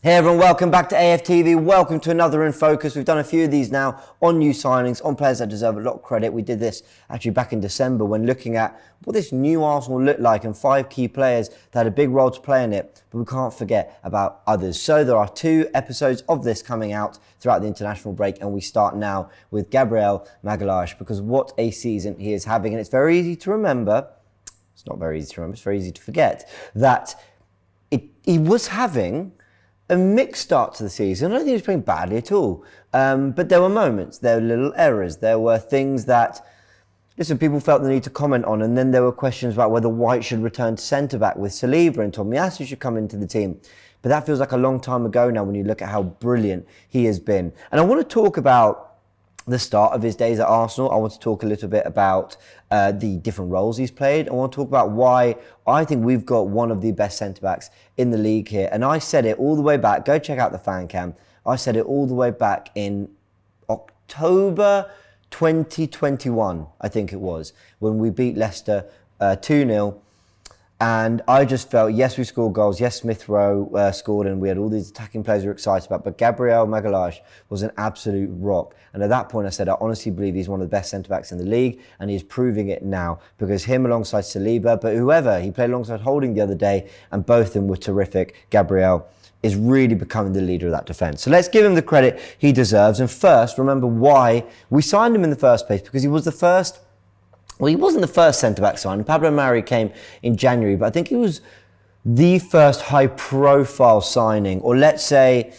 Hey everyone, welcome back to AFTV. Welcome to another In Focus. We've done a few of these now on new signings, on players that deserve a lot of credit. We did this actually back in December when looking at what this new Arsenal looked like and 5 key players that had a big role to play in it. But we can't forget about others. So there are 2 episodes of this coming out throughout the international break, and we start now with Gabriel Magalhaes, because what a season he is having. And it's very easy to remember, it's not very easy to remember, it's very easy to forget, that he was having a mixed start to the season. I don't think he was playing badly at all. But there were moments, there were little errors, there were things that, listen, people felt the need to comment on, and then there were questions about whether White should return to centre-back with Saliba and Tomiyasu should come into the team. But that feels like a long time ago now when you look at how brilliant he has been. And I want to talk about the start of his days at Arsenal. I want to talk a little bit about the different roles he's played. I want to talk about why I think we've got one of the best centre-backs in the league here. And I said it all the way back. Go check out the fan cam. I said it all the way back in October 2021, I think it was, when we beat Leicester 2-0. And I just felt, yes, we scored goals. Yes, Smith Rowe scored, and we had all these attacking players we were excited about. But Gabriel Magalhaes was an absolute rock. And at that point, I said, I honestly believe he's one of the best centre-backs in the league. And he's proving it now, because him alongside Saliba, but whoever, he played alongside Holding the other day, and both of them were terrific. Gabriel is really becoming the leader of that defence. So let's give him the credit he deserves. And first, remember why we signed him in the first place, because he was the first. Well, he wasn't the first centre-back signing. Pablo Mari came in January, but I think he was the first high-profile signing, or let's say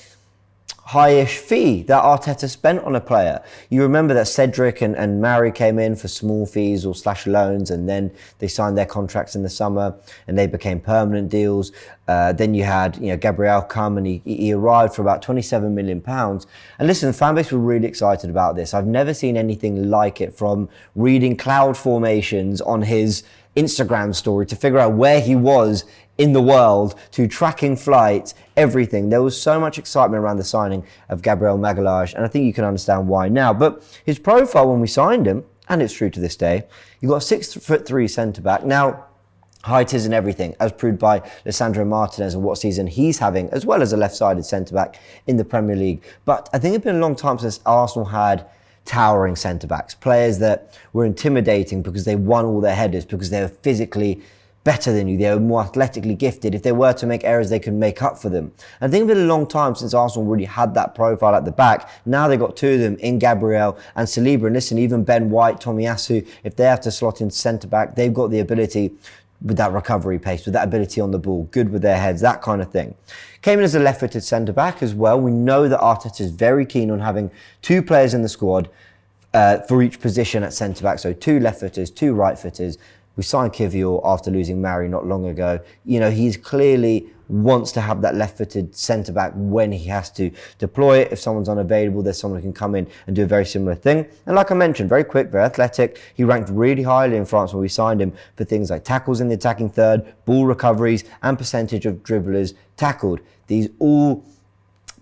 high-ish fee that Arteta spent on a player. You remember that Cedric and Mari came in for small fees or / loans, and then they signed their contracts in the summer and they became permanent deals. Then you had Gabriel come, and he arrived for about £27 million. And listen, the fan base were really excited about this. I've never seen anything like it, from reading cloud formations on his Instagram story to figure out where he was in the world, to tracking flights, everything. There was so much excitement around the signing of Gabriel Magalhaes, and I think you can understand why now. But his profile when we signed him, and it's true to this day, you got a 6'3" centre-back. Now, height isn't everything, as proved by Lisandro Martinez and what season he's having, as well as a left-sided centre-back in the Premier League. But I think it's been a long time since Arsenal had towering centre-backs, players that were intimidating because they won all their headers, because they were physically better than you, they were more athletically gifted. If they were to make errors, they could make up for them. And I think it's been a long time since Arsenal really had that profile at the back. Now they've got 2 of them in Gabriel and Saliba. And listen, even Ben White, Tomiyasu, if they have to slot in centre-back, they've got the ability with that recovery pace, with that ability on the ball, good with their heads, that kind of thing. Came in as a left-footed centre-back as well. We know that Arteta is very keen on having 2 players in the squad for each position at centre-back. So 2 left-footers, 2 right-footers. We signed Kivior after losing Mari not long ago. He's clearly wants to have that left-footed centre-back when he has to deploy it. If someone's unavailable, there's someone who can come in and do a very similar thing. And like I mentioned, very quick, very athletic. He ranked really highly in France when we signed him for things like tackles in the attacking third, ball recoveries, and percentage of dribblers tackled. These all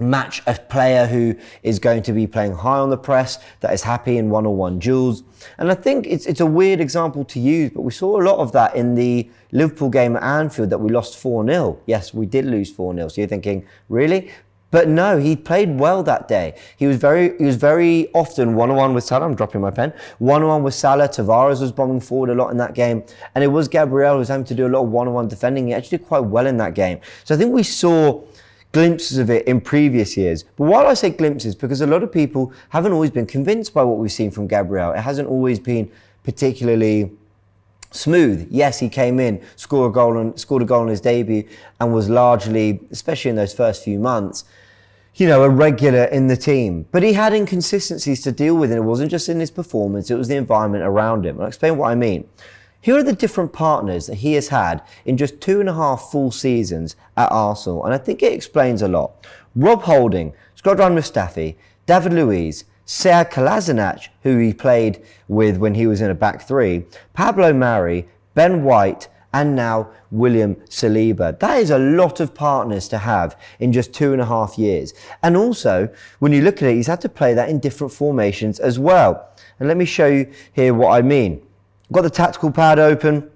match a player who is going to be playing high on the press, that is happy in one-on-one duels. And I think it's a weird example to use, but we saw a lot of that in the Liverpool game at Anfield that we lost 4-0. Yes, we did lose 4-0. So you're thinking, really? But no, he played well that day. He was very often one-on-one with Salah. I'm dropping my pen. One-on-one with Salah. Tavares was bombing forward a lot in that game. And it was Gabriel who was having to do a lot of one-on-one defending. He actually did quite well in that game. So I think we saw glimpses of it in previous years. But why do I say glimpses? Because a lot of people haven't always been convinced by what we've seen from Gabriel. It hasn't always been particularly smooth. Yes, he came in, scored a goal on his debut, and was largely, especially in those first few months, a regular in the team. But he had inconsistencies to deal with, and it wasn't just in his performance, it was the environment around him. I'll explain what I mean. Here are the different partners that he has had in just 2.5 full seasons at Arsenal, and I think it explains a lot. Rob Holding, Shkodran Mustafi, David Luiz, Sead Kolasinac, who he played with when he was in a back 3, Pablo Mari, Ben White, and now William Saliba. That is a lot of partners to have in just 2.5 years. And also, when you look at it, he's had to play that in different formations as well. And let me show you here what I mean. Got the tactical pad open.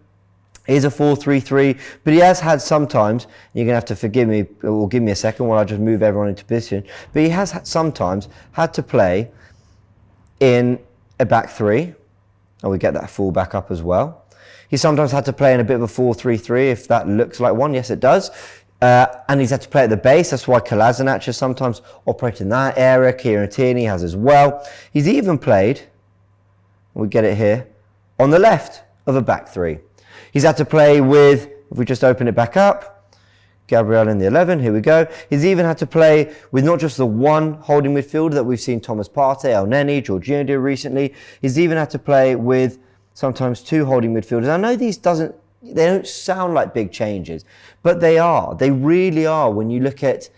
It is a 4-3-3, but he has had sometimes, you're going to have to forgive me, or give me a second while I just move everyone into position, but he has sometimes had to play in a back three, and we get that full back up as well. He sometimes had to play in a bit of a 4-3-3, if that looks like one. Yes, it does. And he's had to play at the base. That's why Kolasinac has sometimes operated in that area. Kieran Tierney has as well. He's even played, we get it here, on the left of a back three. He's had to play with, if we just open it back up, Gabriel in the 11, here we go. He's even had to play with not just the one holding midfielder that we've seen Thomas Partey, El Neni, Jorginho do recently. He's even had to play with sometimes two holding midfielders. I know these they don't sound like big changes, but they are. They really are when you look at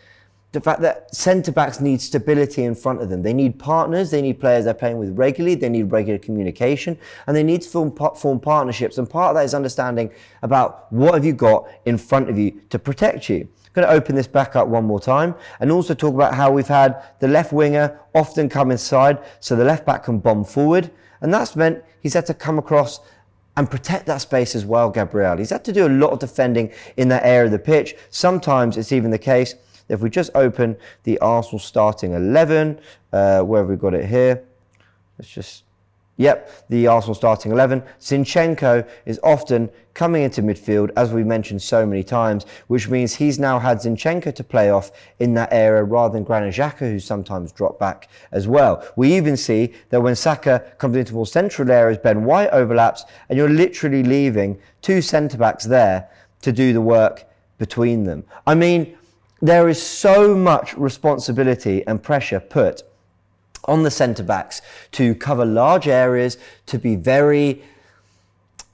the fact that centre-backs need stability in front of them. They need partners, they need players they're playing with regularly, they need regular communication, and they need to form partnerships. And part of that is understanding about what have you got in front of you to protect you. I'm going to open this back up one more time and also talk about how we've had the left winger often come inside so the left back can bomb forward. And that's meant he's had to come across and protect that space as well, Gabriel. He's had to do a lot of defending in that area of the pitch. Sometimes it's even the case if we just open the Arsenal starting 11, where have we got it here? Let's just, yep, the Arsenal starting 11. Zinchenko is often coming into midfield, as we mentioned so many times, which means he's now had Zinchenko to play off in that area rather than Granit Xhaka, who sometimes drop back as well. We even see that when Saka comes into more central areas, Ben White overlaps, and you're literally leaving two centre-backs there to do the work between them. I mean, there is so much responsibility and pressure put on the centre-backs to cover large areas, to be very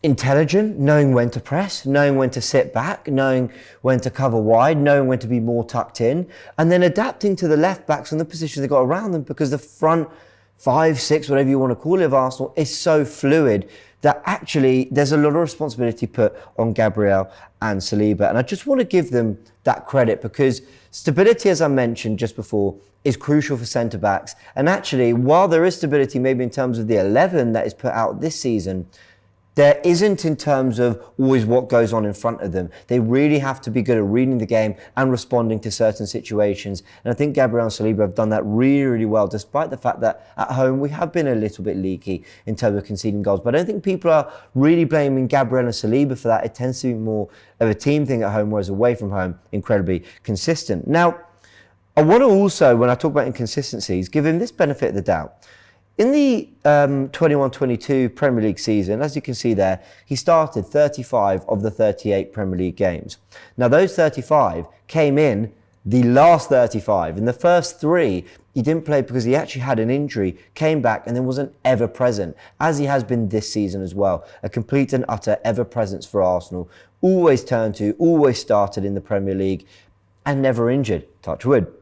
intelligent, knowing when to press, knowing when to sit back, knowing when to cover wide, knowing when to be more tucked in, and then adapting to the left-backs and the positions they've got around them, because the front 5, 6, whatever you want to call it, of Arsenal is so fluid that actually there's a lot of responsibility put on Gabriel and Saliba. And I just want to give them that credit, because stability, as I mentioned just before, is crucial for centre-backs. And actually, while there is stability maybe in terms of the 11 that is put out this season, there isn't in terms of always what goes on in front of them. They really have to be good at reading the game and responding to certain situations. And I think Gabriel and Saliba have done that really, really well, despite the fact that at home we have been a little bit leaky in terms of conceding goals. But I don't think people are really blaming Gabriel and Saliba for that. It tends to be more of a team thing at home, whereas away from home, incredibly consistent. Now, I want to also, when I talk about inconsistencies, give him this benefit of the doubt. In the 21-22 Premier League season, as you can see there, he started 35 of the 38 Premier League games. Now, those 35 came in the last 35. In the first 3, he didn't play because he actually had an injury, came back, and then wasn't ever present, as he has been this season as well. A complete and utter ever presence for Arsenal. Always turned to, always started in the Premier League, and never injured, touch wood.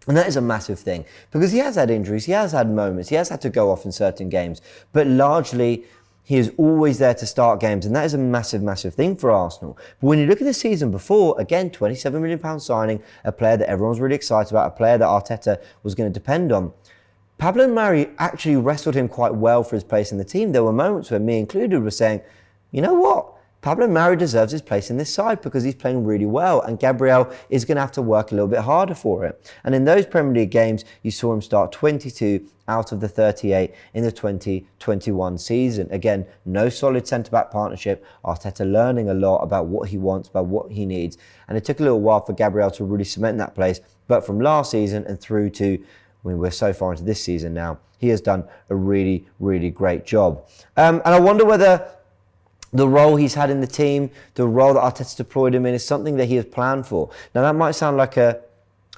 And that is a massive thing, because he has had injuries, he has had moments, he has had to go off in certain games, but largely he is always there to start games, and that is a massive, massive thing for Arsenal. But when you look at the season before, again, £27 million signing, a player that everyone's really excited about, a player that Arteta was going to depend on. Pablo Mari actually wrestled him quite well for his place in the team. There were moments where me included were saying, you know what? Pablo Mari deserves his place in this side because he's playing really well, and Gabriel is going to have to work a little bit harder for it. And in those Premier League games, you saw him start 22 out of the 38 in the 2021 season. Again, no solid centre-back partnership. Arteta learning a lot about what he wants, about what he needs. And it took a little while for Gabriel to really cement that place. But from last season and through to, when we're so far into this season now, he has done a really, really great job. And I wonder whether the role he's had in the team, the role that Arteta deployed him in, is something that he has planned for. Now, that might sound like a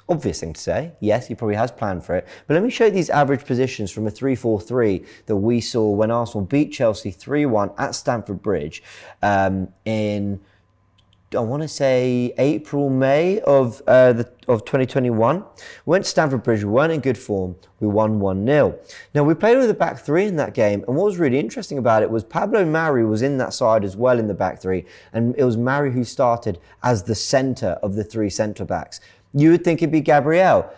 obvious thing to say. Yes, he probably has planned for it. But let me show you these average positions from a 3-4-3 that we saw when Arsenal beat Chelsea 3-1 at Stamford Bridge in, I want to say, April, May of 2021. We went to Stamford Bridge, we weren't in good form, we won 1-0. Now, we played with a back 3 in that game, and what was really interesting about it was Pablo Mari was in that side as well in the back 3, and it was Mari who started as the centre of the 3 centre-backs. You would think it'd be Gabriel.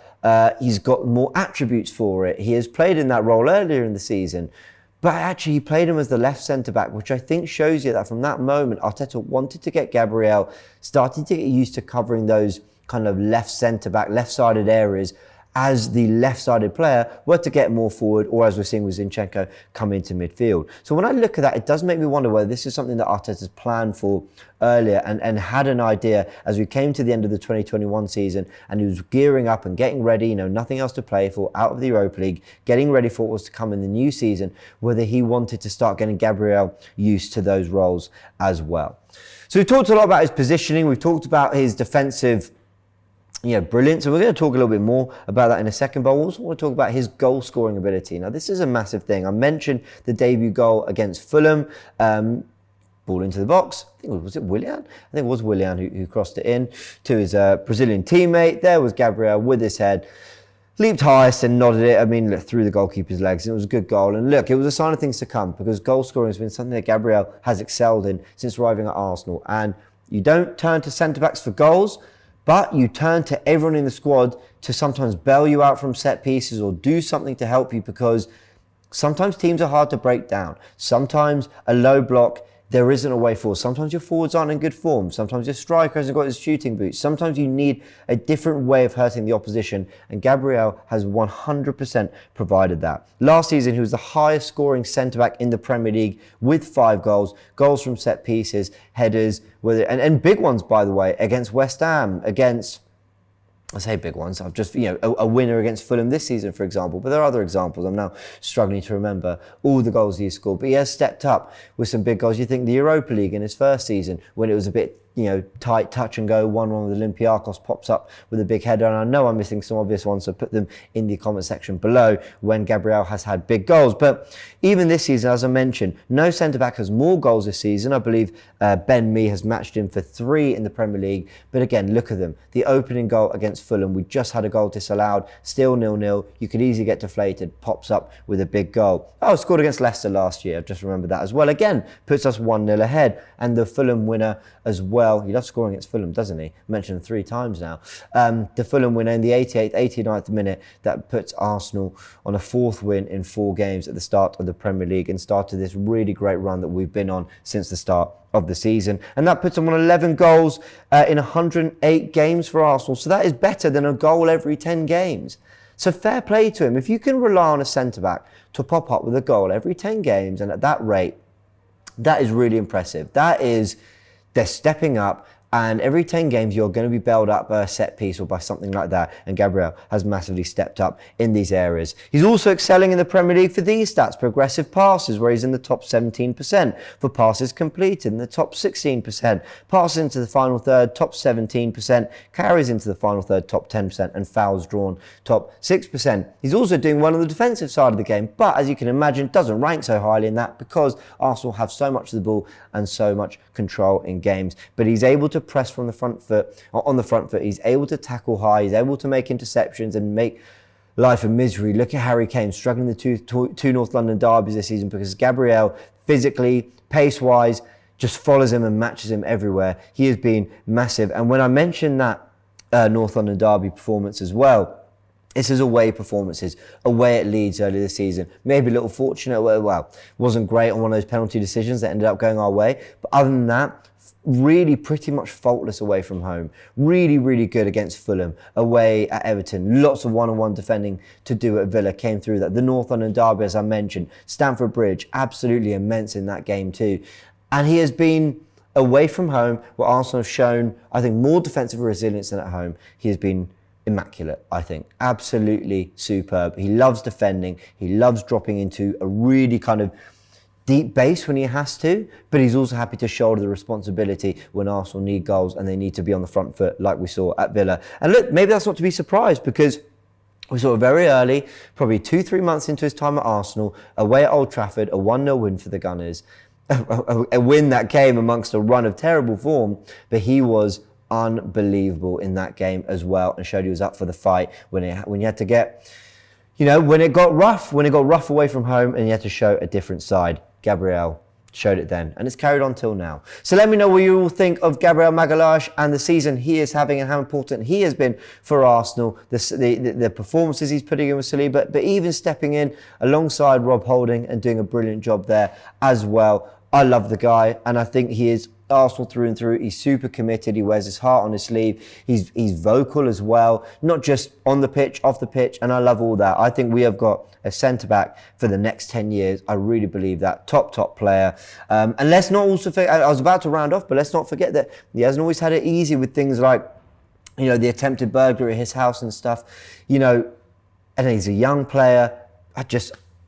He's got more attributes for it. He has played in that role earlier in the season. But actually, he played him as the left centre-back, which I think shows you that from that moment, Arteta wanted to get Gabriel, starting to get used to covering those kind of left centre-back, left-sided areas as the left-sided player were to get more forward, or as we're seeing with Zinchenko, come into midfield. So when I look at that, it does make me wonder whether this is something that Arteta's planned for earlier and had an idea as we came to the end of the 2021 season and he was gearing up and getting ready, nothing else to play for, out of the Europa League, getting ready for what was to come in the new season, whether he wanted to start getting Gabriel used to those roles as well. So we've talked a lot about his positioning, we've talked about his defensive brilliant. So we're going to talk a little bit more about that in a second, but I also want to talk about his goal scoring ability. Now, this is a massive thing. I mentioned the debut goal against Fulham, ball into the box. I think was it Willian? I think it was Willian who crossed it in to his Brazilian teammate. There was Gabriel with his head, leaped highest and nodded it, through the goalkeeper's legs. And it was a good goal. And look, it was a sign of things to come because goal scoring has been something that Gabriel has excelled in since arriving at Arsenal. And you don't turn to centre-backs for goals, but you turn to everyone in the squad to sometimes bail you out from set pieces or do something to help you, because sometimes teams are hard to break down. Sometimes a low block, there isn't a way forward. Sometimes your forwards aren't in good form. Sometimes your striker hasn't got his shooting boots. Sometimes you need a different way of hurting the opposition. And Gabriel has 100% provided that. Last season, he was the highest scoring centre-back in the Premier League with 5 goals. Goals from set pieces, headers, and big ones, by the way, against West Ham, against... I say big ones. I've just, a winner against Fulham this season, for example. But there are other examples. I'm now struggling to remember all the goals he's scored. But he has stepped up with some big goals. You think the Europa League in his first season, when it was a bit, tight, touch and go, 1-1 with Olympiacos, pops up with a big header. And I know I'm missing some obvious ones, so put them in the comment section below when Gabriel has had big goals. But even this season, as I mentioned, no centre-back has more goals this season. I believe Ben Mee has matched him for 3 in the Premier League. But again, look at them. The opening goal against Fulham, we just had a goal disallowed, still 0-0. You could easily get deflated, pops up with a big goal. Oh, scored against Leicester last year. I've just remembered that as well. Again, puts us 1-0 ahead. And the Fulham winner as well. He loves scoring against Fulham, doesn't he? Mentioned 3 times now. The Fulham winner in the 88th, 89th minute, that puts Arsenal on a 4th win in 4 games at the start of the Premier League and started this really great run that we've been on since the start of the season. And that puts him on 11 goals in 108 games for Arsenal. So that is better than a goal every 10 games. So fair play to him. If you can rely on a centre-back to pop up with a goal every 10 games and at that rate, that is really impressive. They're stepping up, and every 10 games you're going to be bailed up by a set piece or by something like that, and Gabriel has massively stepped up in these areas. He's also excelling in the Premier League for these stats: progressive passes, where he's in the top 17%, for passes completed in the top 16%, passes into the final third, top 17%, carries into the final third, top 10%, and fouls drawn, top 6%. He's also doing well on the defensive side of the game, but as you can imagine, doesn't rank so highly in that because Arsenal have so much of the ball and so much control in games. But he's able to press from the front foot, on the front foot. He's able to tackle high. He's able to make interceptions and make life a misery. Look at Harry Kane struggling the two North London derbies this season because Gabriel, physically, pace-wise, just follows him and matches him everywhere. He has been massive. And when I mentioned that North London derby performance as well, this is away performances, away at Leeds earlier this season. Maybe a little fortunate, well, wasn't great on one of those penalty decisions that ended up going our way. But other than that, really pretty much faultless away from home. Really, really good against Fulham. Away at Everton. Lots of one-on-one defending to do at Villa. Came through that. The North London derby, as I mentioned. Stamford Bridge, absolutely immense in that game too. And he has been away from home, where Arsenal have shown, I think, more defensive resilience than at home. He has been immaculate, I think. Absolutely superb. He loves defending. He loves dropping into a really kind of deep base when he has to, but he's also happy to shoulder the responsibility when Arsenal need goals and they need to be on the front foot like we saw at Villa. And look, maybe that's not to be surprised because we saw it very early, probably 2-3 months into his time at Arsenal, away at Old Trafford, a 1-0 win for the Gunners. A win that came amongst a run of terrible form, but he was unbelievable in that game as well and showed he was up for the fight when you had to get, when it got rough away from home and you had to show a different side. Gabriel, showed it then, and it's carried on till now. So let me know what you all think of Gabriel Magalhaes and the season he is having and how important he has been for Arsenal, the performances he's putting in with Saliba, but even stepping in alongside Rob Holding and doing a brilliant job there as well. I love the guy, and I think he is Arsenal through and through. He's super committed. He wears his heart on his sleeve. He's vocal as well, not just on the pitch, off the pitch, and I love all that. I think we have got a centre-back for the next 10 years. I really believe that. Top player. And let's not also forget, I was about to round off, but let's not forget that he hasn't always had it easy with things like, you know, the attempted burglary at his house and stuff. You know, and he's a young player.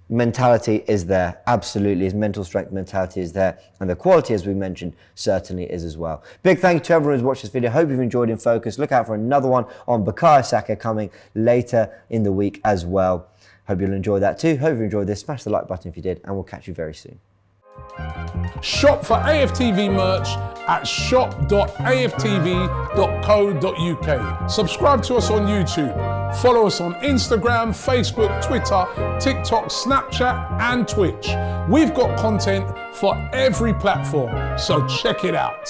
Mentality is there, absolutely. His mental strength, mentality is there, and the quality, as we mentioned, certainly is as well. Big thank you to everyone who's watched this video. Hope you've enjoyed In Focus. Look out for another one on Bukayo Saka coming later in the week as well. Hope you'll enjoy that too. Hope you enjoyed this. Smash the like button if you did, and we'll catch you very soon. Shop for AFTV merch at shop.aftv.co.uk. Subscribe to us on YouTube. Follow us on Instagram, Facebook, Twitter, TikTok, Snapchat, and Twitch. We've got content for every platform, so check it out.